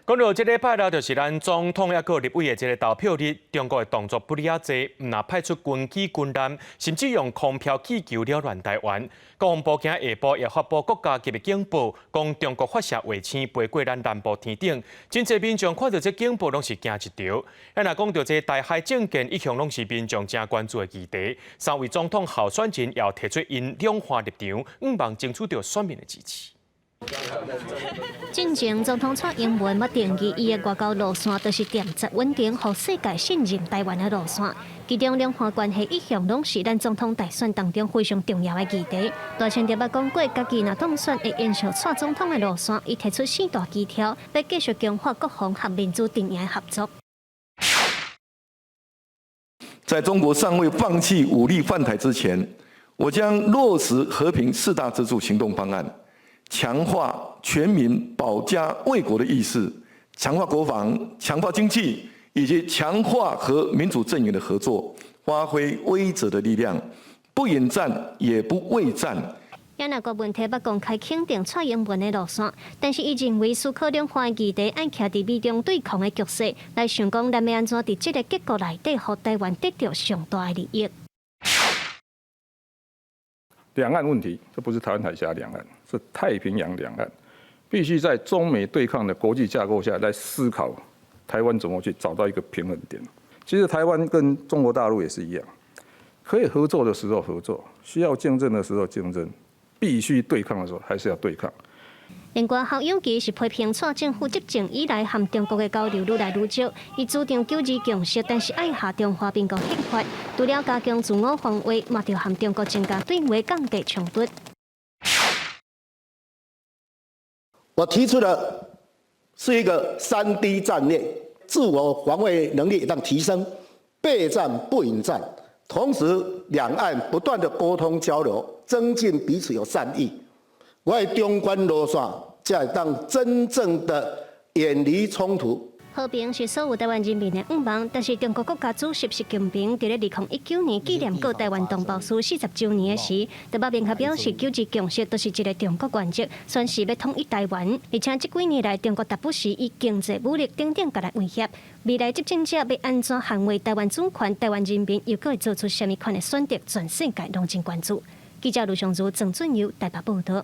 讲到这礼拜啦，就是咱总统也个立委的这个投票日，中国的动作不哩啊济，唔那派出军机军舰，甚至用空飘气球扰乱台湾。国防部今下晡也发布国家级的警报，讲中国发射卫星飞过咱南部天顶，真侪民众看到这警报拢是惊一跳。咱若讲到这台海政见，一向拢是民众正关注的议题。三位总统候选人也提出因两岸立场，望争取到选民的支持。 进前总统蔡英文要定义伊的外交路线，就是建设稳定，互世界信任台湾的路线。其中两岸关系一向拢是咱总统大选当中非常重要的议题。大清特别讲过，家己若当选会延续蔡总统的路线，伊提出4大基条，要继续强化国防和民主阵营的合作。 在中国尚未放弃武力犯台之前，我将落实和平4大支柱行动方案。 强化全民保家卫国的意识，强化国防，强化经济，以及强化和民主阵营的合作，发挥威慑的力量，不引战也不畏战。也那国文体要公开肯定蔡英文的路线，但是伊认为思考两岸议题爱徛伫美中对抗的局势，来想讲咱要安怎伫这个结构内底，互台湾得到上大的利益。 两岸问题，这不是台湾海峡两岸，是太平洋两岸，必须在中美对抗的国际架构下来思考台湾怎么去找到一个平衡点。其实台湾跟中国大陆也是一样，可以合作的时候合作，需要竞争的时候竞争，必须对抗的时候还是要对抗。 另外，侯友宜是批评蔡政府执政以来和中国的交流愈来愈少，伊主张九二共识，但是爱下中华民国宪法，除了加强自我防卫，嘛就和中国增加对外降低冲突。我提出的是一个3D 战略，自我防卫能力让提升，备战不引战，同时两岸不断的沟通交流，增进彼此有善意。 我的中间路线，才会当真正的远离冲突。和平是所有台湾人民的愿望，但是中国国家主席习近平在2019年纪念过台湾同胞书40周年的时，特别明确表示九二共识都是一个中国原则，宣示要统一台湾。而且这几年来，中国大不时以经济武力等等来威胁，未来执政者要安怎捍卫台湾主权、台湾人民，又会做出什么款的选择，全世界拢真关注。记者卢尚如、郑俊佑台北报道。